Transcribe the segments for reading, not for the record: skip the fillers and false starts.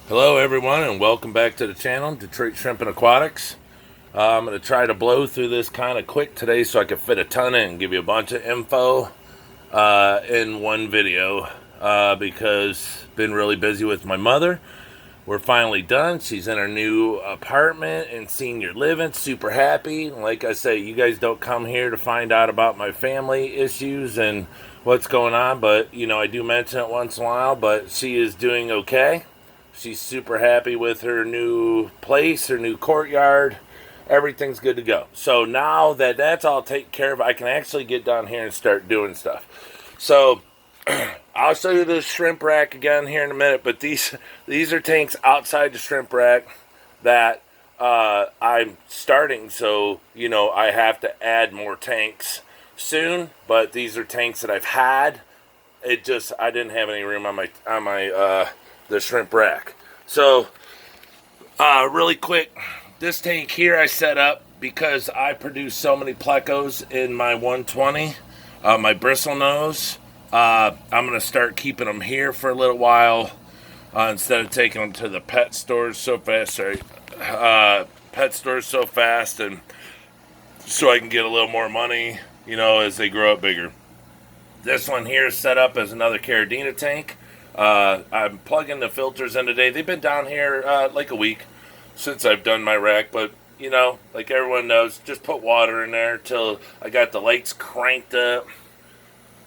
Hello everyone and welcome back to the channel, Detroit Shrimp and Aquatics. I'm going to try to blow through this kind of quick today so I can fit a ton in and give you a bunch of info in one video because I've been really busy with my mother. We're finally done. She's in her new apartment in senior living, super happy. Like I say, you guys don't come here to find out about my family issues and what's going on, but I do mention it once in a while, but she is doing okay. She's super happy with her new place, her new courtyard. Everything's good to go. So now that that's all taken care of, I can actually get down here and start doing stuff. So I'll show you the shrimp rack again here in a minute, but these are tanks outside the shrimp rack that I'm starting. So I have to add more tanks soon, but these are tanks that I've had. I didn't have any room on my the shrimp rack. So really quick, this tank here I set up because I produce so many plecos in my 120, my bristle nose. I'm gonna start keeping them here for a little while instead of taking them to the pet stores so fast. Pet stores so fast, and so I can get a little more money, as they grow up bigger. This one here is set up as another Carradina tank. I'm plugging the filters in today. They've been down here like a week since I've done my rack, but like everyone knows, just put water in there till I got the lights cranked up.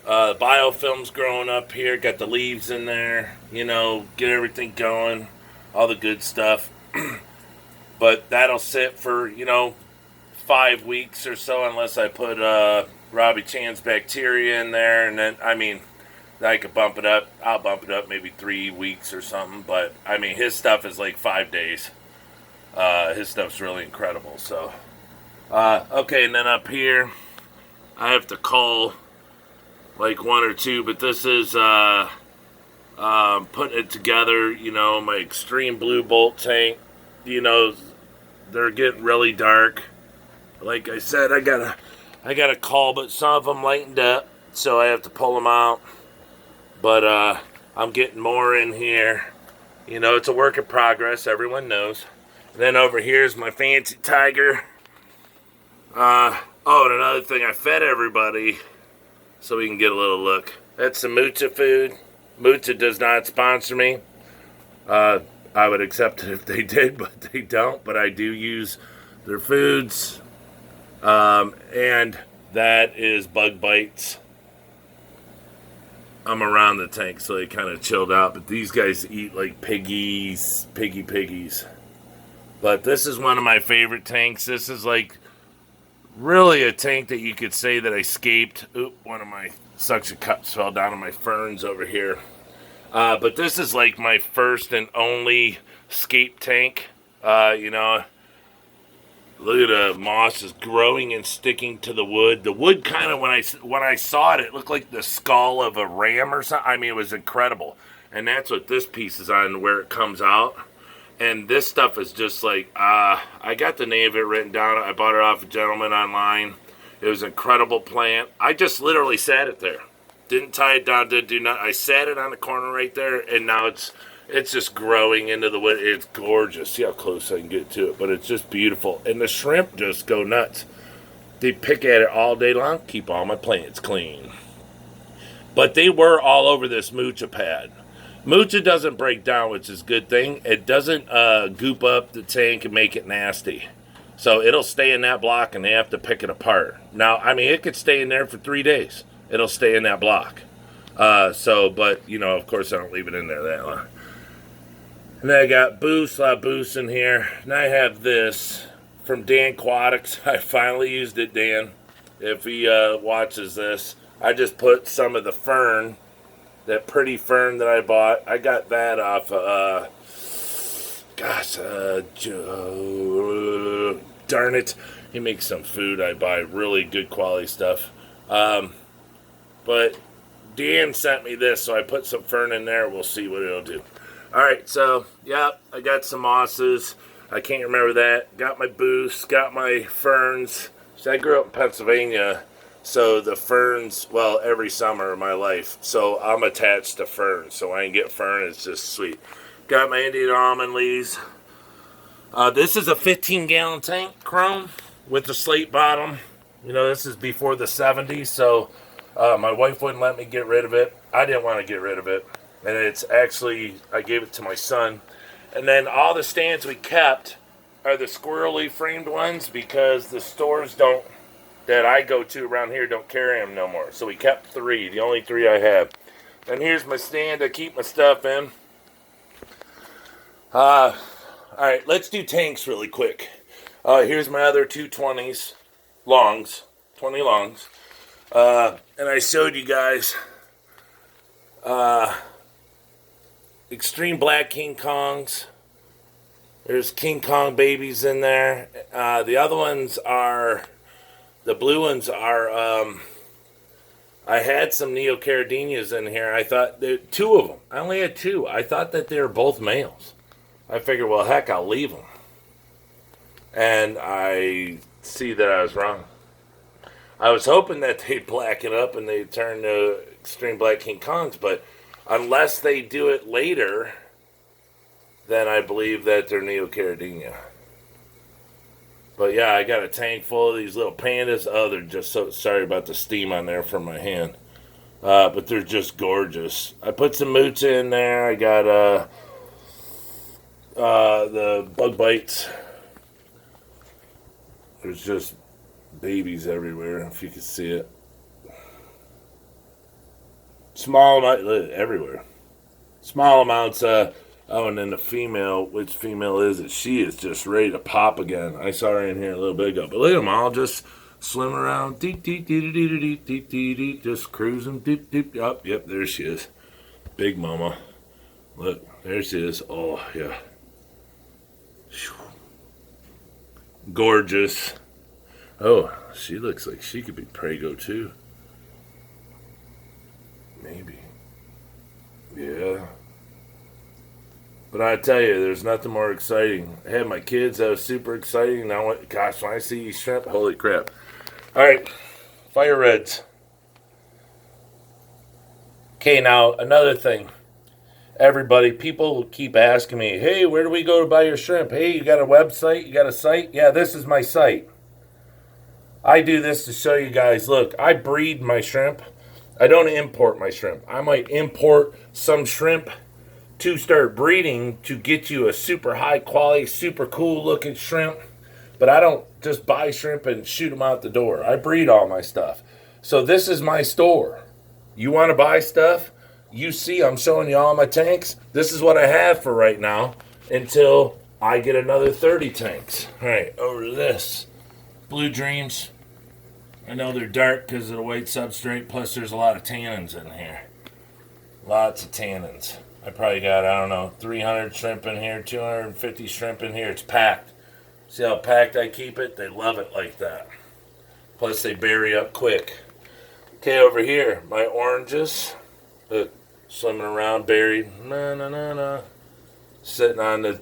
Biofilm's growing up here, got the leaves in there, get everything going, all the good stuff. But that'll sit for, 5 weeks or so unless I put Robbie Chan's bacteria in there, and then, I could bump it up. I'll bump it up maybe 3 weeks or something. But, his stuff is like 5 days. His stuff's really incredible. So, okay, and then up here, I have to call like one or two. But this is putting it together, my extreme blue bolt tank. They're getting really dark. Like I said, I got a call, but some of them lightened up. So I have to pull them out. But I'm getting more in here. It's a work in progress. Everyone knows. And then over here is my fancy tiger. And another thing, I fed everybody so we can get a little look. That's the Mucha food. Mucha does not sponsor me. I would accept it if they did, but they don't. But I do use their foods. And that is bug bites. I'm around the tank, so they kind of chilled out. But these guys eat like piggies. But this is one of my favorite tanks. This is like really a tank that you could say that I escaped. Oop, one of my suction cups fell down on my ferns over here. But this is like my first and only escape tank. Luda Moss is growing and sticking to the wood. The wood kind of, when I saw it, it looked like the skull of a ram or something. It was incredible. And that's what this piece is on, where it comes out. And this stuff is just like, I got the name of it written down. I bought it off a gentleman online. It was an incredible plant. I just literally sat it there. Didn't tie it down, didn't do nothing. I sat it on the corner right there, and now it's just growing into the wood. It's gorgeous. See how close I can get to it, but it's just beautiful. And the shrimp just go nuts. They pick at it all day long, keep all my plants clean. But they were all over this Mucha pad. Mucha doesn't break down, which is a good thing. It doesn't goop up the tank and make it nasty. So it'll stay in that block, and they have to pick it apart. Now, it could stay in there for 3 days. It'll stay in that block. But, of course, I don't leave it in there that long. And then I got Boost, a lot of Boost in here. And I have this from Dan Aquatics. I finally used it, Dan. If he watches this. I just put some of the fern, that pretty fern that I bought. I got that off darn it. He makes some food I buy. Really good quality stuff. But Dan sent me this, so I put some fern in there. We'll see what it'll do. Alright, so, I got some mosses. I can't remember that. Got my boosts, got my ferns. So I grew up in Pennsylvania, so the ferns, every summer of my life. So I'm attached to ferns, so when I can get fern, it's just sweet. Got my Indian Armand Lees. This is a 15-gallon tank, chrome, with the slate bottom. You know, this is before the 70s, so my wife wouldn't let me get rid of it. I didn't want to get rid of it. And it's actually, I gave it to my son. And then all the stands we kept are the squirrely framed ones because the stores that I go to around here don't carry them no more. So we kept 3, the only 3 I have. And here's my stand to keep my stuff in. Alright, let's do tanks really quick. Here's my other 220s, longs, 20 longs. And I showed you guys extreme black King Kongs. There's King Kong babies in there. The other ones are, the blue ones are, I had some Neocaridinias in here. I thought, 2 of them. I only had 2. I thought that they were both males. I figured, well, heck, I'll leave them. And I see that I was wrong. I was hoping that they'd blacken up and they'd turn to extreme black King Kongs, but unless they do it later, then I believe that they're Neocaridinia. But yeah, I got a tank full of these little pandas. Oh, they're just so sorry about the steam on there from my hand. But they're just gorgeous. I put some moots in there. I got the bug bites. There's just babies everywhere, if you can see it. Small amount, everywhere. Small amounts, oh, and then the female, which female is it? She is just ready to pop again. I saw her in here a little bit ago. But look at them all just swimming around. Just cruising. Oh, yep, there she is. Big mama. Look, there she is. Oh, yeah. Gorgeous. Oh, she looks like she could be Prego too. Maybe. Yeah. But I tell you, there's nothing more exciting. I had my kids, that was super exciting. Now, gosh, when I see these shrimp, holy crap. Alright, fire reds. Okay, now, another thing. Everybody, people keep asking me, hey, where do we go to buy your shrimp? Hey, you got a website? You got a site? Yeah, this is my site. I do this to show you guys. Look, I breed my shrimp. I don't import my shrimp. I might import some shrimp to start breeding to get you a super high quality, super cool looking shrimp. But I don't just buy shrimp and shoot them out the door. I breed all my stuff. So this is my store. You want to buy stuff? You see, I'm showing you all my tanks. This is what I have for right now until I get another 30 tanks. All right, over to this. Blue Dreams. I know they're dark because of the white substrate, plus there's a lot of tannins in here. Lots of tannins. I probably got, I don't know, 300 shrimp in here, 250 shrimp in here. It's packed. See how packed I keep it? They love it like that. Plus they bury up quick. Okay, over here, my oranges. Look, swimming around, buried. Sitting on the...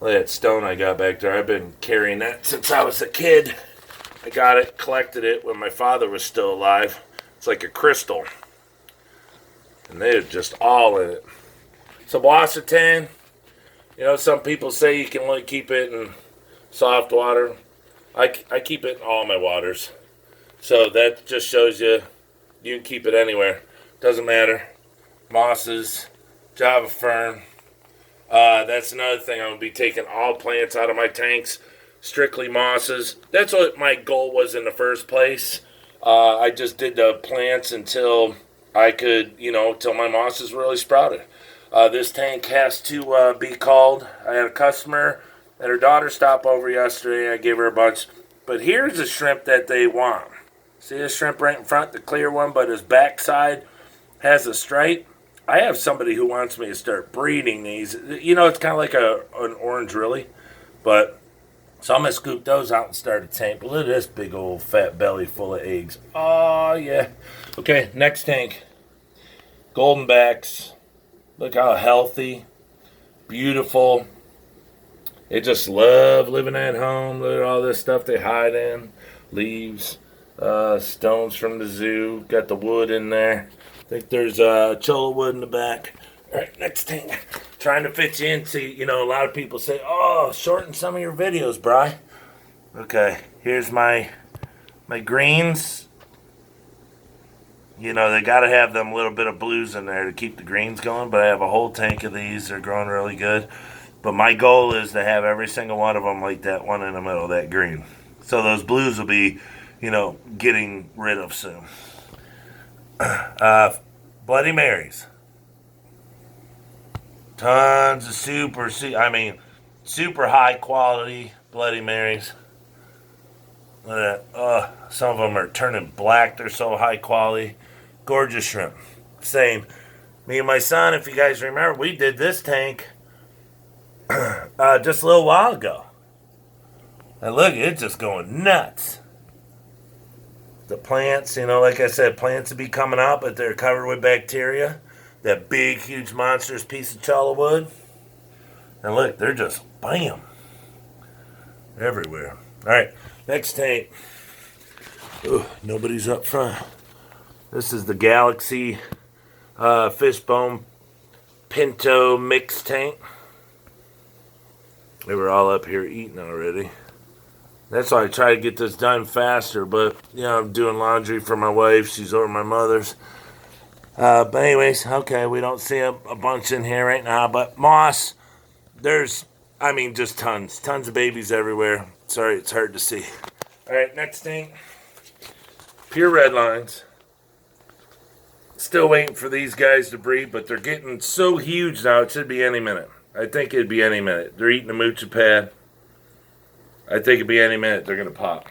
Look at that stone I got back there. I've been carrying that since I was a kid. I got it, collected it when my father was still alive. It's like a crystal. And they're just all in it. Some Washington. You know, some people say you can only keep it in soft water. I keep it in all my waters. So that just shows you can keep it anywhere. Doesn't matter. Mosses, Java fern. That's another thing. I'm going to be taking all plants out of my tanks. Strictly mosses. That's what my goal was in the first place. I just did the plants until I could, till my mosses really sprouted. This tank has to be called. I had a customer and her daughter stopped over yesterday. I gave her a bunch. But here's a shrimp that they want. See this shrimp right in front, the clear one, but his backside has a stripe. I have somebody who wants me to start breeding these. It's kind of like an orange really. But, so I'm going to scoop those out and start a tank. But look at this big old fat belly full of eggs. Oh, yeah. Okay, next tank. Golden backs. Look how healthy. Beautiful. They just love living at home. Look at all this stuff they hide in. Leaves. Stones from the zoo. Got the wood in there. I think there's cholo wood in the back. All right, next tank. trying to fit you into, you know, a lot of people say, oh, shorten some of your videos, Bri. Okay, here's my greens. You know, they got to have them little bit of blues in there to keep the greens going, but I have a whole tank of these. They're growing really good. But my goal is to have every single one of them like that one in the middle, that green. So those blues will be, you know, getting rid of soon. Bloody Marys. Tons of super high quality Bloody Marys. Look at that. Some of them are turning black. They're so high quality. Gorgeous shrimp. Same. Me and my son, if you guys remember, we did this tank just a little while ago. And look, it's just going nuts. The plants, you know, like I said, plants will be coming out, but they're covered with bacteria. That big, huge, monstrous piece of challah wood. And look, they're just bam. Everywhere. All right, next tank. Ooh, nobody's up front. This is the Galaxy Fishbone Pinto mix tank. They were all up here eating already. That's why I try to get this done faster, but, you know, I'm doing laundry for my wife. She's over at my mother's. But anyways, okay, we don't see a bunch in here right now, but moss, there's, I mean, just tons of babies everywhere. Sorry, it's hard to see. All right, next thing, pure red lines. Still waiting for these guys to breed, but they're getting so huge now, it should be any minute. I think it'd be any minute. They're eating a moocha pad. I think it'd be any minute they're going to pop.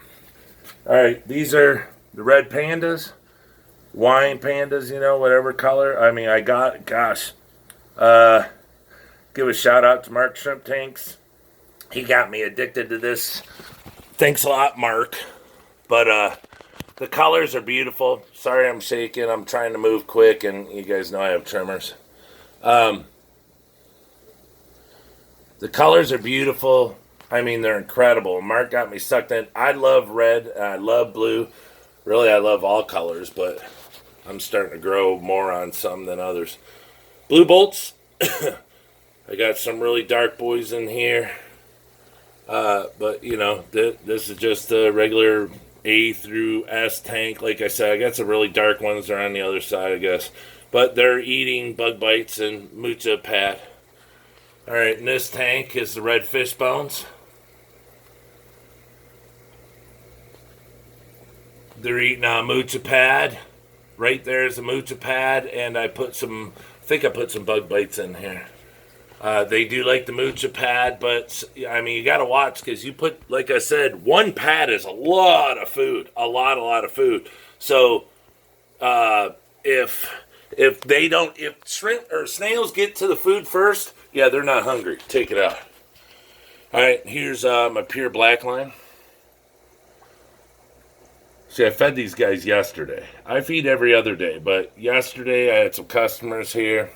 All right, these are the red pandas. Wine pandas, you know, whatever color. I mean, I got, gosh. Give a shout out to Mark Shrimp Tanks. He got me addicted to this. Thanks a lot, Mark. But the colors are beautiful. Sorry I'm shaking. I'm trying to move quick, and you guys know I have tremors. The colors are beautiful. I mean, they're incredible. Mark got me sucked in. I love red. I love blue. Really, I love all colors, but I'm starting to grow more on some than others. Blue bolts. I got some really dark boys in here. But, you know, this is just a regular A through S tank. Like I said, I got some really dark ones. They're on the other side, I guess. But they're eating bug bites and moocha pad. All right, in this tank is the red fish bones. They're eating a moocha pad. Right there is a moocha pad, and I think I put some bug bites in here. They do like the moocha pad, but I mean, you got to watch because you put, like I said, one pad is a lot of food, a lot of food. So if shrimp or snails get to the food first, yeah, they're not hungry. Take it out. All right, here's my pure black line. See, I fed these guys yesterday. I feed every other day, but yesterday I had some customers here.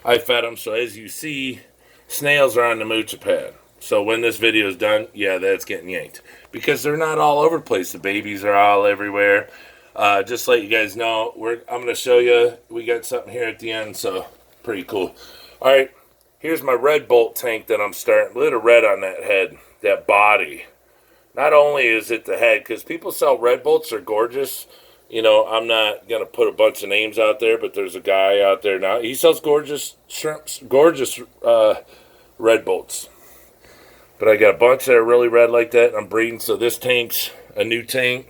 I fed them, so as you see, snails are on the moocha pad. So when this video is done, yeah, that's getting yanked. Because they're not all over the place. The babies are all everywhere. Just to let you guys know, I'm going to show you. We got something here at the end, so pretty cool. All right, here's my red bolt tank that I'm starting. A little red on that head, that body. Not only is it the head, because people sell red bolts, they're gorgeous. You know, I'm not going to put a bunch of names out there, but there's a guy out there now. He sells gorgeous shrimps, gorgeous red bolts. But I got a bunch that are really red like that, and I'm breeding. So this tank's a new tank.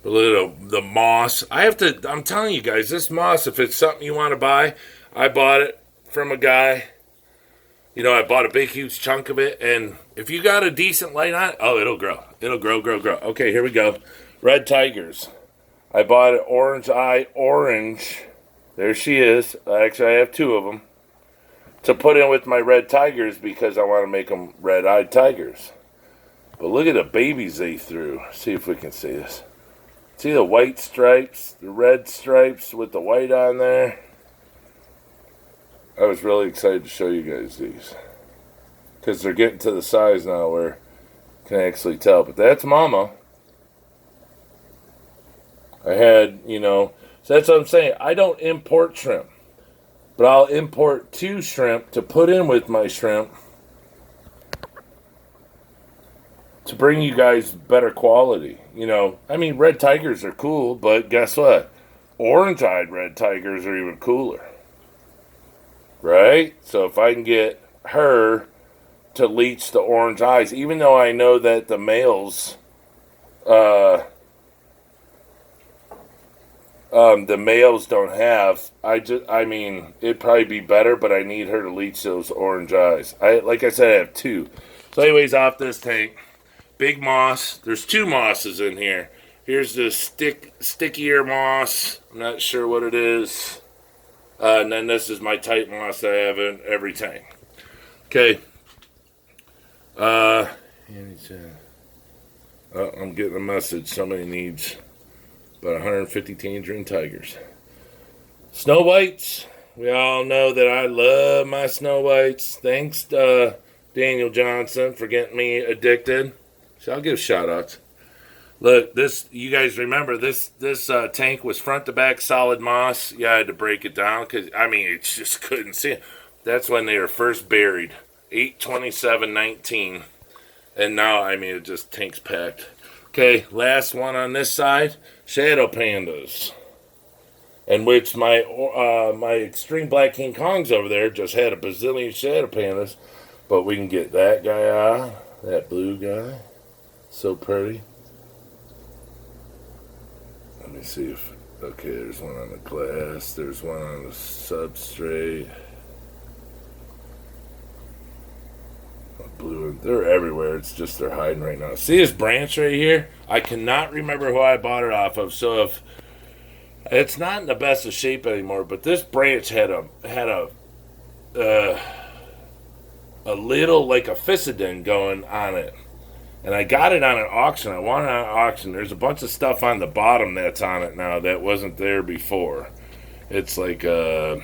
But look at the moss. I'm telling you guys, this moss, if it's something you want to buy, I bought it from a guy. You know, I bought a big, huge chunk of it, and if you got a decent light on it, oh, it'll grow. It'll grow. Okay, here we go. Red Tigers. I bought it orange eye orange. There she is. Actually, I have two of them to put in with my red tigers because I want to make them red-eyed tigers. But look at the babies they threw. See if we can see this. See the white stripes, the red stripes with the white on there? I was really excited to show you guys these because they're getting to the size now where you can actually tell. But that's mama. I had, you know, so that's what I'm saying. I don't import shrimp. But I'll import 2 shrimp to put in with my shrimp to bring you guys better quality. You know, I mean, red tigers are cool, but guess what? Orange-eyed red tigers are even cooler. Right? So if I can get her to leach the orange eyes, even though I know that the males, the males don't have, I mean, it'd probably be better, but I need her to leach those orange eyes. Like I said, I have 2. So anyways, off this tank, big moss. There's 2 mosses in here. Here's the stickier moss. I'm not sure what it is. And then this is my tight moss that I have in every tank. Okay. I'm getting a message. Somebody needs about 150 Tangerine Tigers. Snow whites. We all know that I love my snow whites. Thanks, Daniel Johnson, for getting me addicted. So I'll give shout outs. Look, this, you guys remember, this tank was front to back solid moss. Yeah, I had to break it down because, I mean, it just couldn't see it. That's when they were first buried, 8/27/19. And now, I mean, it just tank's packed. Okay, last one on this side, shadow pandas. In which my extreme black King Kongs over there just had a bazillion shadow pandas. But we can get that guy out, that blue guy. So pretty. Let me see if, okay, there's one on the glass, there's one on the substrate. Blue, they're everywhere, it's just they're hiding right now. See this branch right here? I cannot remember who I bought it off of, so if, it's not in the best of shape anymore, but this branch had a little, like a physidin going on it. And I got it on an auction. I won it on an auction. There's a bunch of stuff on the bottom that's on it now that wasn't there before. It's like a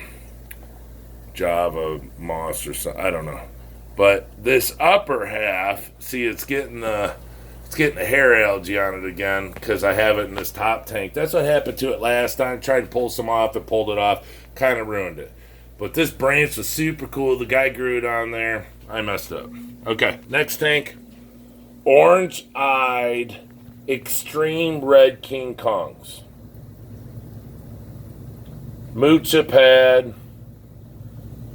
Java moss or something. I don't know. But this upper half, see, it's getting the hair algae on it again because I have it in this top tank. That's what happened to it last time. I tried to pull some off. It pulled it off. Kind of ruined it. But this branch was super cool. The guy grew it on there. I messed up. Okay, next tank. Orange-eyed extreme red King Kongs. Mucha pad.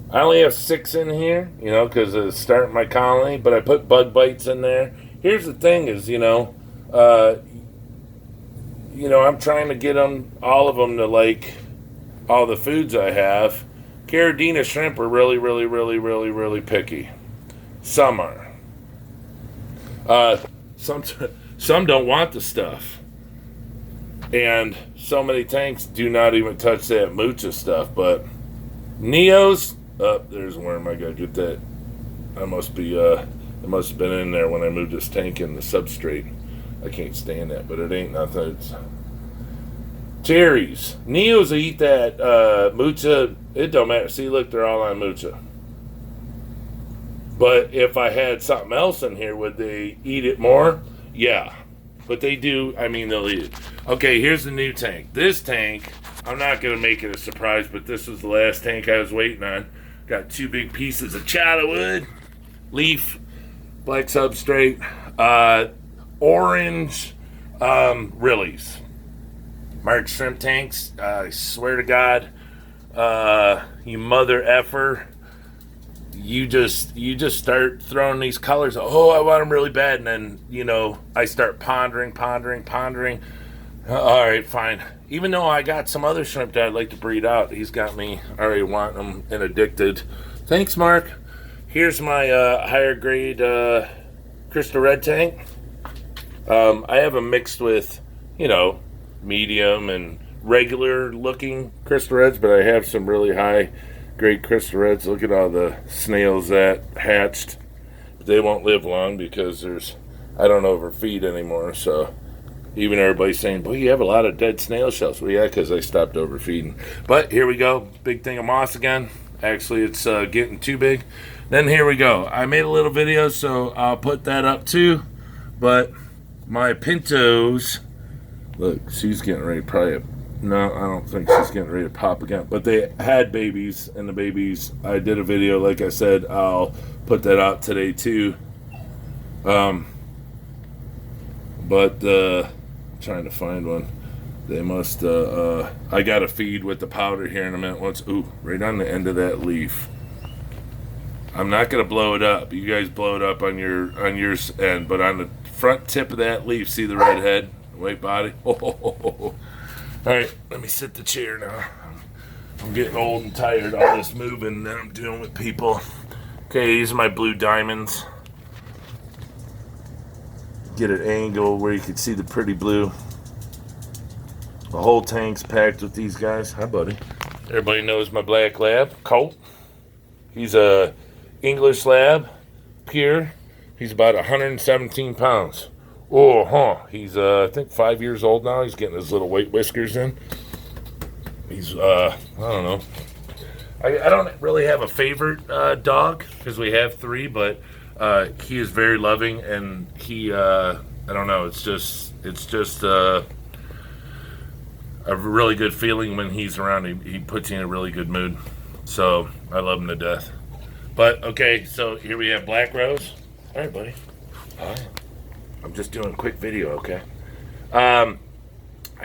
I only have 6 in here, you know, because it's starting my colony, but I put bug bites in there. Here's the thing is, I'm trying to get all of them to like all the foods I have. Carradina shrimp are really, really, really, really, really picky. Some are. Some don't want the stuff. And so many tanks do not even touch that mucha stuff. But Neos, there's a worm. I gotta get that. It must have been in there when I moved this tank in the substrate. I can't stand that, but it ain't nothing. It's cherries. Neos will eat that mucha. It don't matter. See, look, they're all on mucha. But if I had something else in here, would they eat it more? Yeah. But they do. I mean, they'll eat it. Okay, here's the new tank. This tank, I'm not going to make it a surprise, but this was the last tank I was waiting on. Got 2 big pieces of chata wood, leaf, black substrate, orange Riklis. Mark shrimp tanks. I swear to God, you mother effer. You just start throwing these colors. Oh, I want them really bad, and then I start pondering. All right, fine. Even though I got some other shrimp that I'd like to breed out, he's got me already wanting them and addicted. Thanks, Mark. Here's my higher grade crystal red tank. I have them mixed with medium and regular looking crystal reds, but I have some really high great crystal reds. Look at all the snails that hatched. But they won't live long because I don't overfeed anymore. So even everybody's saying, boy, you have a lot of dead snail shells. Well, yeah, because I stopped overfeeding. But here we go. Big thing of moss again. Actually, it's getting too big. Then here we go. I made a little video, so I'll put that up too. But my Pintos, look, she's getting ready. Probably No, I don't think she's getting ready to pop again. But they had babies, and the babies, I did a video, like I said, I'll put that out today too. But trying to find one. They must, I got to feed with the powder here in a minute. Ooh, right on the end of that leaf. I'm not going to blow it up. You guys blow it up on your end, but on the front tip of that leaf, see the red head, white body? Oh. All right, let me sit the chair now. I'm getting old and tired. All this moving that I'm doing with people. Okay, these are my blue diamonds. Get an angle where you can see the pretty blue. The whole tank's packed with these guys. Hi, buddy. Everybody knows my black Lab Colt. He's a English Lab, pure. He's about 117 pounds. He's, I think 5 years old now. He's getting his little white whiskers in. He's, I don't know. I don't really have a favorite dog because we have 3, but he is very loving, and he, I don't know, it's just a really good feeling when he's around. He puts you in a really good mood. So I love him to death. But, okay, so here we have Black Rose. All right, buddy. Hi. I'm just doing a quick video, okay? I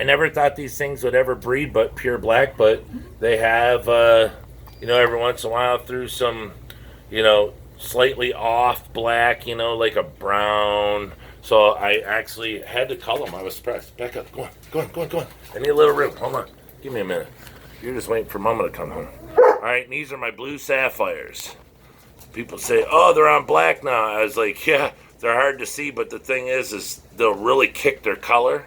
never thought these things would ever breed but pure black, but they have, every once in a while through some, slightly off black, like a brown. So I actually had to cull them. I was surprised. Back up. Go on. I need a little room. Hold on. Give me a minute. You're just waiting for Mama to come home. All right, and these are my blue sapphires. People say, oh, they're on black now. I was like, yeah. They're hard to see, but the thing is they'll really kick their color.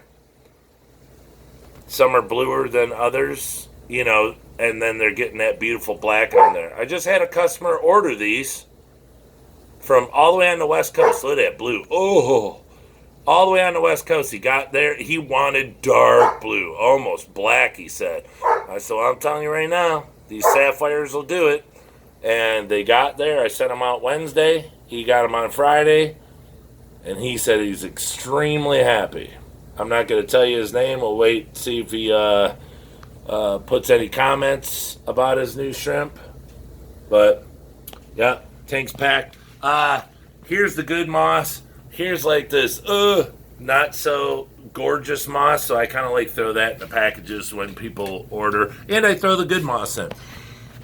Some are bluer than others, and then they're getting that beautiful black on there. I just had a customer order these from all the way on the West Coast. Look at that blue. Oh, all the way on the West Coast. He got there. He wanted dark blue, almost black, he said. I said, well, I'm telling you right now, these sapphires will do it. And they got there. I sent them out Wednesday. He got them on Friday. And he said he's extremely happy. I'm not going to tell you his name. We'll wait, see if he puts any comments about his new shrimp. But, yeah, tank's packed. Here's the good moss. Here's like this, not so gorgeous moss. So I kind of like throw that in the packages when people order. And I throw the good moss in.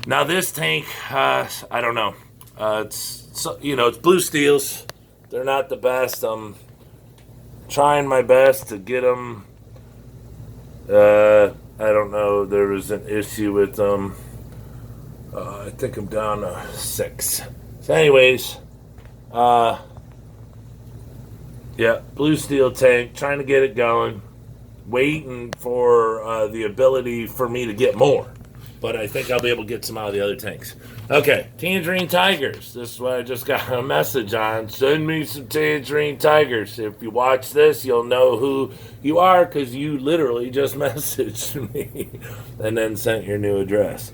Now this tank, I don't know. It's blue steels. They're not the best. I'm trying my best to get them. I don't know. There was an issue with them. I think I'm down to 6. So anyways, blue steel tank. Trying to get it going. Waiting for the ability for me to get more. But I think I'll be able to get some out of the other tanks. Okay, Tangerine Tigers. This is what I just got a message on. Send me some Tangerine Tigers. If you watch this, you'll know who you are because you literally just messaged me and then sent your new address.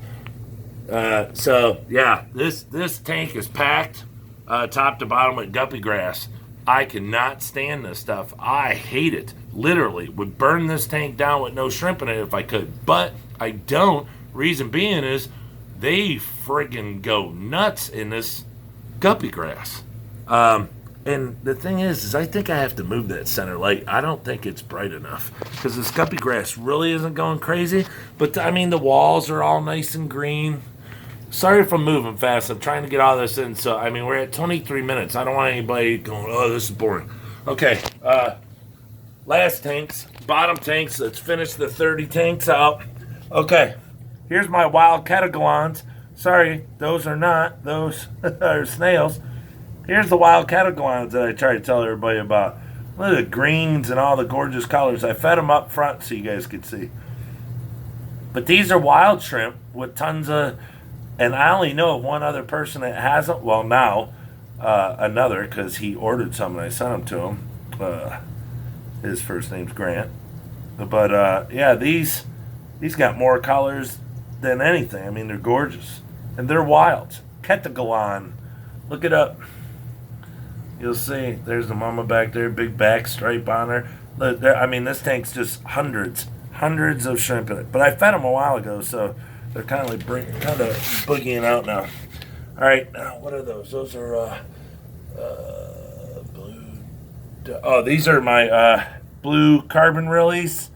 This tank is packed top to bottom with guppy grass. I cannot stand this stuff. I hate it. Literally, would burn this tank down with no shrimp in it if I could. But I don't. Reason being is they friggin' go nuts in this guppy grass. And the thing is I think I have to move that center light. I don't think it's bright enough because this guppy grass really isn't going crazy. But, the walls are all nice and green. Sorry if I'm moving fast. I'm trying to get all this in. So, we're at 23 minutes. I don't want anybody going, oh, this is boring. Okay, last tanks, bottom tanks. Let's finish the 30 tanks out. Okay. Here's my Wildcat Iguanas. Sorry, those are not. Those are snails. Here's the Wildcat Iguanas that I try to tell everybody about. Look at the greens and all the gorgeous colors. I fed them up front so you guys could see. But these are wild shrimp with tons of... And I only know of one other person that has them. Well, now, another, because he ordered some and I sent them to him. His first name's Grant. But, these got more colors than anything. They're gorgeous. And they're wild. Ketagalon. Look it up. You'll see. There's the mama back there. Big back stripe on her. Look, this tank's just hundreds hundreds of shrimp in it. But I fed them a while ago, so they're kind of like boogieing out now. All right, now what are those? Those are blue. Oh, these are my blue carbon Riklis.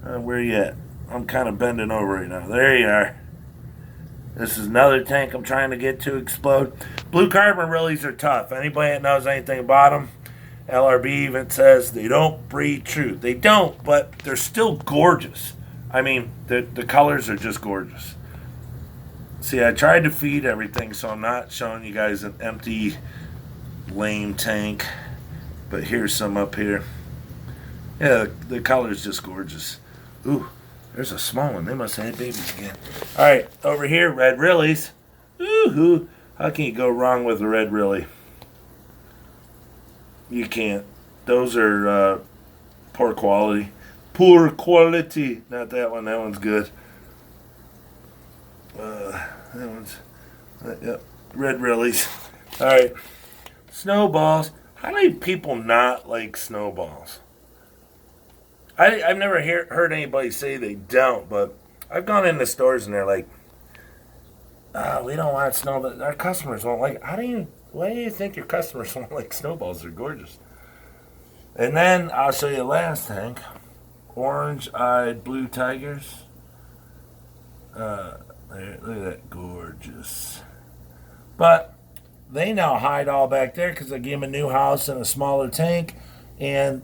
Where you at? I'm kind of bending over right now. There you are. This is another tank I'm trying to get to explode. Blue carbon Riklis are tough. Anybody that knows anything about them, LRB even says they don't breed true. They don't, but they're still gorgeous. I mean, the colors are just gorgeous. See, I tried to feed everything, so I'm not showing you guys an empty, lame tank. But here's some up here. Yeah, the color's just gorgeous. Ooh, there's a small one. They must have had babies again. All right, over here, red Riklis. Ooh, how can you go wrong with a red Riklis? You can't. Those are poor quality. Poor quality. Not that one. That one's good. That one's... yep. Red Riklis. All right. Snowballs. How many people not like snowballs? I've never heard anybody say they don't, but I've gone into stores and they're like, we don't want snowballs. Our customers won't like it. Why do you think your customers won't like snowballs? They're gorgeous. And then I'll show you the last tank. Orange-eyed blue tigers. There, look at that, gorgeous. But they now hide all back there because I gave them a new house and a smaller tank. And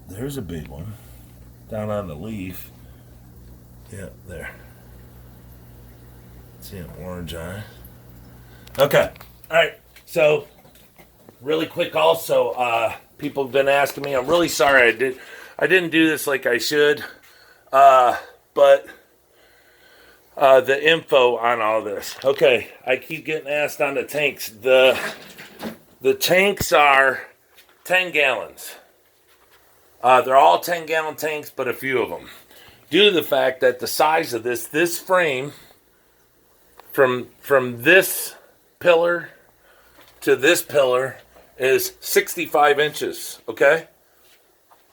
there's a big one down on the leaf. Yeah, there. See an orange eye. Okay. All right. So, really quick also, people have been asking me, I'm really sorry I didn't do this like I should, but the info on all this. Okay, I keep getting asked on the tanks. The tanks are 10 gallons. They're all 10-gallon tanks, but a few of them. Due to the fact that the size of this frame, from this pillar to this pillar is 65 inches, okay?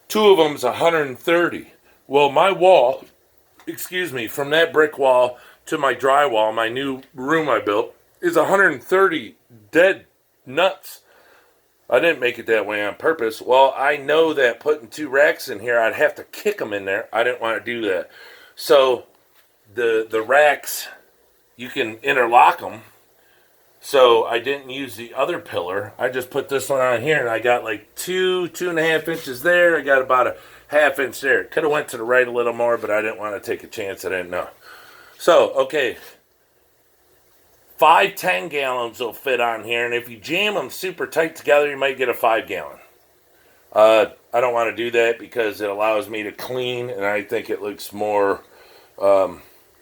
Two of them is 130. Well, my wall, from that brick wall to my drywall, my new room I built, is 130 dead nuts. I didn't make it that way on purpose. Well, I know that putting 2 racks in here, I'd have to kick them in there. I didn't want to do that. So the racks, you can interlock them. So I didn't use the other pillar. I just put this one on here, and I got like 2.5 inches there. I got about a ½ inch there. Could have went to the right a little more, but I didn't want to take a chance. I didn't know. So, okay. 5 10-gallons will fit on here, and if you jam them super tight together, you might get a 5-gallon. I don't want to do that because it allows me to clean, and I think it looks more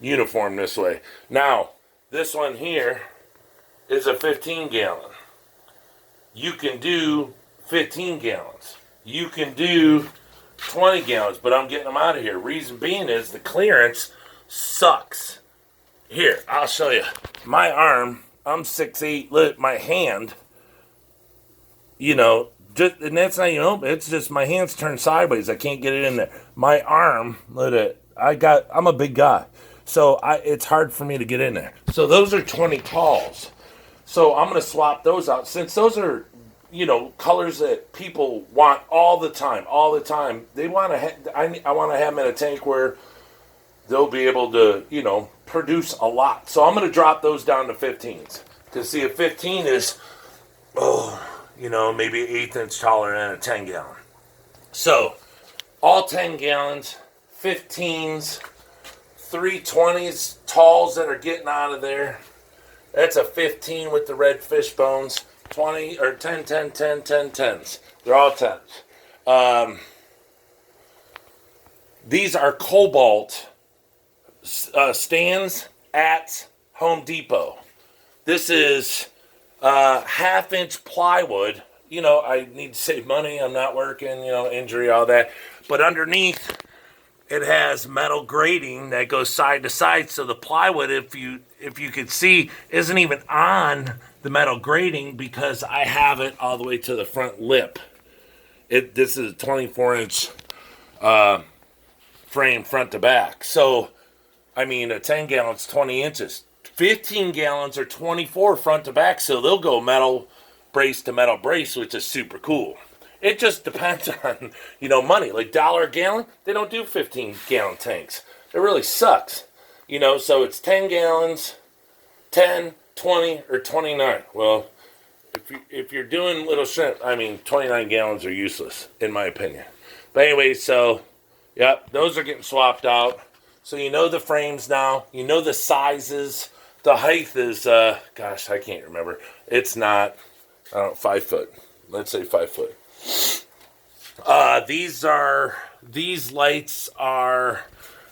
uniform this way. Now, this one here is a 15-gallon. You can do 15 gallons. You can do 20 gallons, but I'm getting them out of here. Reason being is the clearance sucks. Here, I'll show you. My arm, I'm 6'8", look, my hand, and that's not even open. It's just my hand's turned sideways. I can't get it in there. My arm, look at it. I'm a big guy. So it's hard for me to get in there. So those are 20 talls. So I'm going to swap those out. Since those are, colors that people want all the time. They want to I want to have them in a tank where they'll be able to, produce a lot. So I'm going to drop those down to 15s. Because see, a 15 is, maybe an 1/8 inch taller than a 10-gallon. So, all 10 gallons, 15s, 320s, talls that are getting out of there. That's a 15 with the red Fishbones. 20 or 10, 10, 10, 10, 10s. They're all 10s. These are Cobalt stands at Home Depot. This is 1/2 inch plywood. I need to save money. I'm not working, injury, all that. But underneath, it has metal grating that goes side to side. So the plywood, if you could see, isn't even on the metal grating because I have it all the way to the front lip. This is a 24-inch frame front to back. So, I mean, a 10 gallon's 20 inches. 15 gallons are 24 front to back, so they'll go metal brace to metal brace, which is super cool. It just depends on, money. Like $1 a gallon, they don't do 15-gallon tanks. It really sucks. So it's 10 gallons, 10, 20, or 29. Well, if you're doing little shrimp, 29 gallons are useless, in my opinion. But anyway, so, yep, those are getting swapped out. So you know the frames now. You know the sizes. The height is, gosh, I can't remember. It's not, 5 foot. Let's say 5 foot. These lights are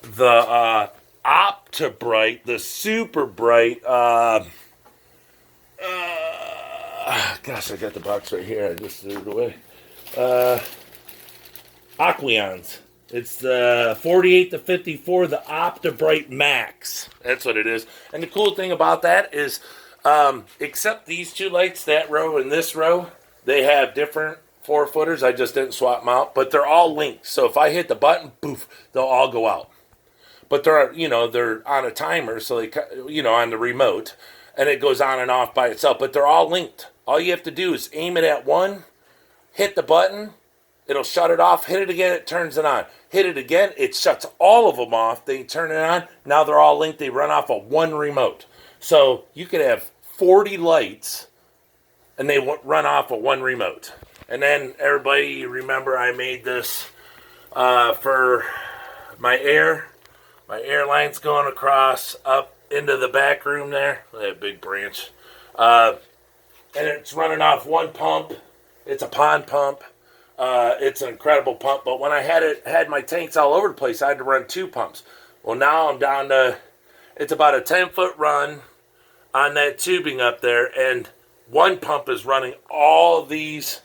the Opti-Bright, the super bright, gosh, I got the box right here. I just threw it away. Aqueons. It's the 48 to 54, the Opti-Bright Max. That's what it is. And the cool thing about that is, except these two lights, that row and this row, they have different 4-footers. I just didn't swap them out, but they're all linked. So if I hit the button, poof, they'll all go out. But they're on a timer, so they, on the remote, and it goes on and off by itself. But they're all linked. All you have to do is aim it at one, hit the button, it'll shut it off. Hit it again, it turns it on. Hit it again, it shuts all of them off. They turn it on. Now they're all linked. They run off of one remote. So you could have 40 lights, and they run off of one remote. And then everybody, remember I made this for my air. My air line's going across up into the back room there. That big branch. And it's running off one pump. It's a pond pump. It's an incredible pump. But when I had my tanks all over the place, I had to run 2 pumps. Well, now I'm down to, it's about a 10-foot run on that tubing up there. And one pump is running all these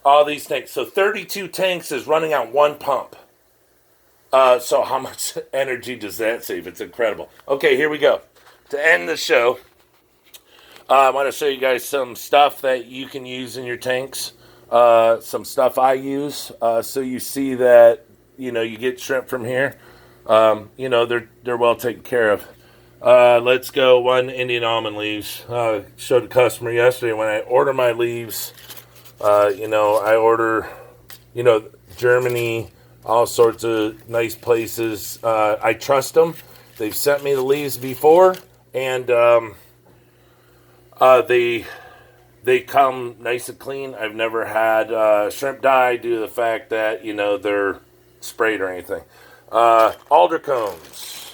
tanks. So 32 tanks is running on one pump. So how much energy does that save? It's incredible. Okay, here we go. To end the show, I want to show you guys some stuff that you can use in your tanks. Some stuff I use. So you see that, you get shrimp from here. They're well taken care of. Let's go. One Indian almond leaves. Showed the customer yesterday when I order my leaves. I order, Germany, all sorts of nice places. I trust them. They've sent me the leaves before, and they come nice and clean. I've never had shrimp die due to the fact that, they're sprayed or anything. Alder cones.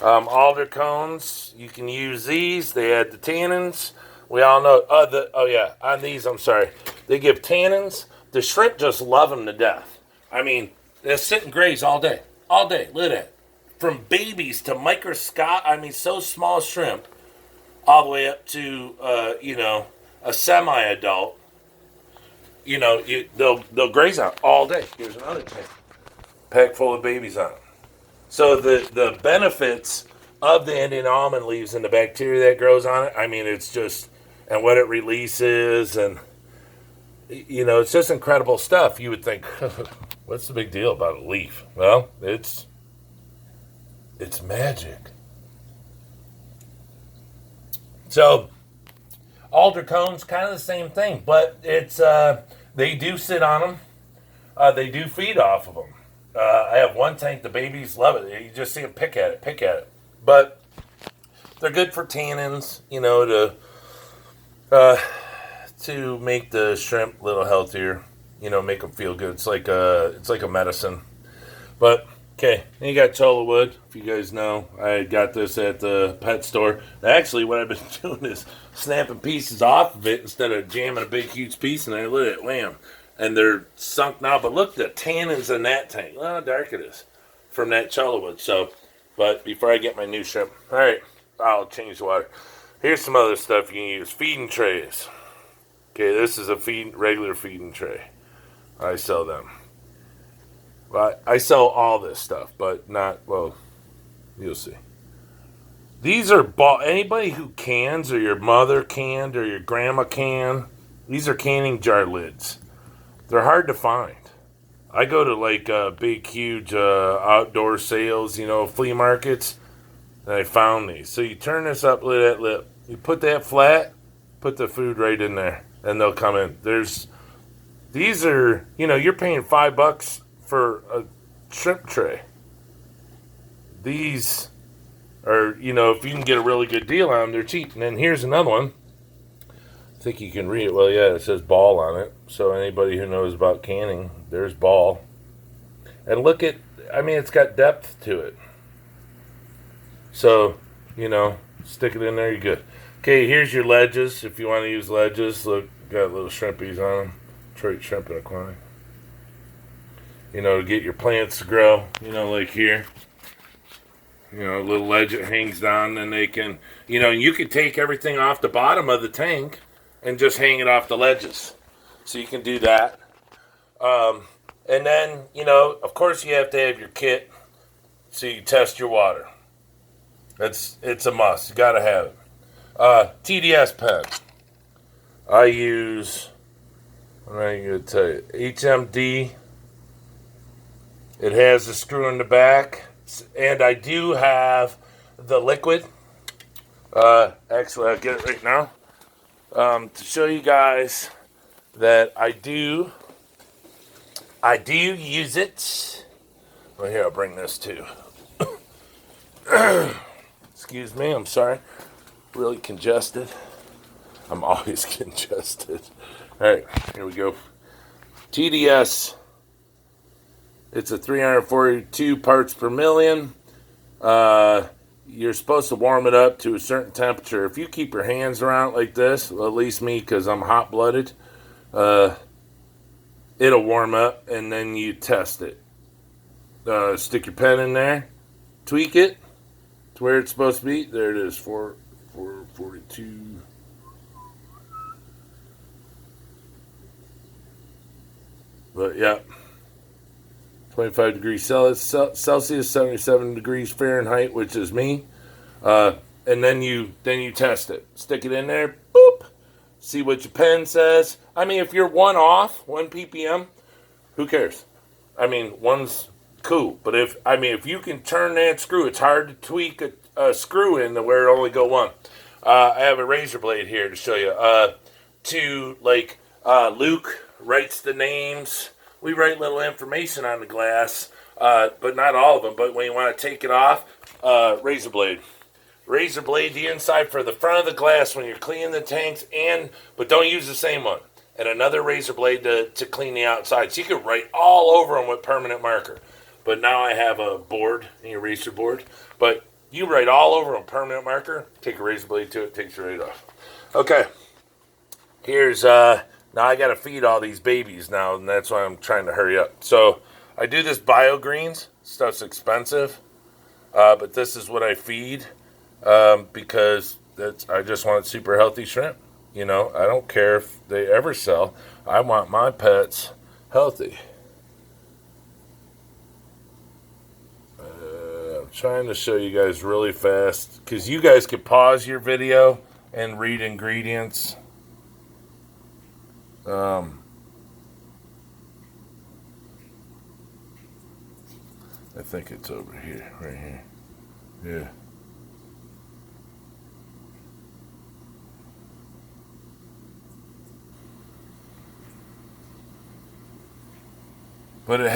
Alder cones, you can use these. They add the tannins. We all know, on these, I'm sorry. They give tannins. The shrimp just love them to death. They'll sit and graze all day. All day. Look at that. From babies to microscopic, so small shrimp, all the way up to, a semi-adult. They'll graze on all day. Here's another tank. Pack full of babies on them. So the benefits of the Indian almond leaves and the bacteria that grows on it, it's just, and what it releases, and, it's just incredible stuff. You would think, what's the big deal about a leaf? Well, it's magic. So, alder cones, kind of the same thing, but it's they do sit on them. They do feed off of them. I have one tank, the babies love it. You just see them pick at it. But they're good for tannins, to make the shrimp a little healthier, make them feel good. It's like a medicine. But okay, then you got cholla wood. If you guys know, I got this at the pet store. Actually, what I've been doing is snapping pieces off of it instead of jamming a big, huge piece in there. Look at it, wham. And they're sunk now. But look, the tannins in that tank. Look how dark it is from that cholla wood. So, but before I get my new shrimp, all right, I'll change the water. Here's some other stuff you can use. Feeding trays. Okay, this is a regular feeding tray. I sell them. Well, I sell all this stuff, but not, well, you'll see. These are anybody who cans, or your mother canned, or your grandma can. These are canning jar lids. They're hard to find. I go to like big, huge outdoor sales, flea markets, and I found these. So you turn this up lid at lip. You put that flat, put the food right in there, and they'll come in. These are, you're paying $5 for a shrimp tray. These are, if you can get a really good deal on them, they're cheap. And then here's another one. I think you can read it. Well, yeah, it says ball on it. So anybody who knows about canning, there's ball. And look at, it's got depth to it. So, stick it in there, you're good. Okay, here's your ledges. If you want to use ledges, look, got little shrimpies on them. Detroit Shrimping Aquatic. To get your plants to grow, like here. A little ledge that hangs down, and they can, you can take everything off the bottom of the tank and just hang it off the ledges. So you can do that. And then, of course you have to have your kit so you test your water. It's a must. You got to have it. TDS pen. I use, what am I going to tell you? HMD. It has a screw in the back. And I do have the liquid. Actually, I'll get it right now. To show you guys that I do use it. Well, here, I'll bring this too. Excuse me, I'm sorry. Really congested. I'm always congested. All right, here we go. TDS. It's a 342 parts per million. You're supposed to warm it up to a certain temperature. If you keep your hands around like this, well, at least me, because I'm hot-blooded, it'll warm up, and then you test it. Stick your pen in there, tweak it to where it's supposed to be. There it is, 442. But, yeah. 25 degrees Celsius, 77 degrees Fahrenheit, which is me. And then you test it. Stick it in there, boop. See what your pen says. If you're one ppm, who cares? One's cool. But if you can turn that screw, it's hard to tweak a screw in to where it only go one. I have a razor blade here to show you. Luke writes the names. We write little information on the glass, but not all of them. But when you want to take it off, razor blade. Razor blade the inside for the front of the glass when you're cleaning the tanks, but don't use the same one. And another razor blade to clean the outside. So you can write all over them with permanent marker. But now I have a board, an eraser board. But you write all over them permanent marker, take a razor blade to it, takes it right off. Okay, here's... Now I got to feed all these babies now, and that's why I'm trying to hurry up. So I do this BioGreens. Stuff's expensive, but this is what I feed because I just want super healthy shrimp. I don't care if they ever sell. I want my pets healthy. I'm trying to show you guys really fast because you guys could pause your video and read ingredients. I think it's over here, right here. Yeah. But it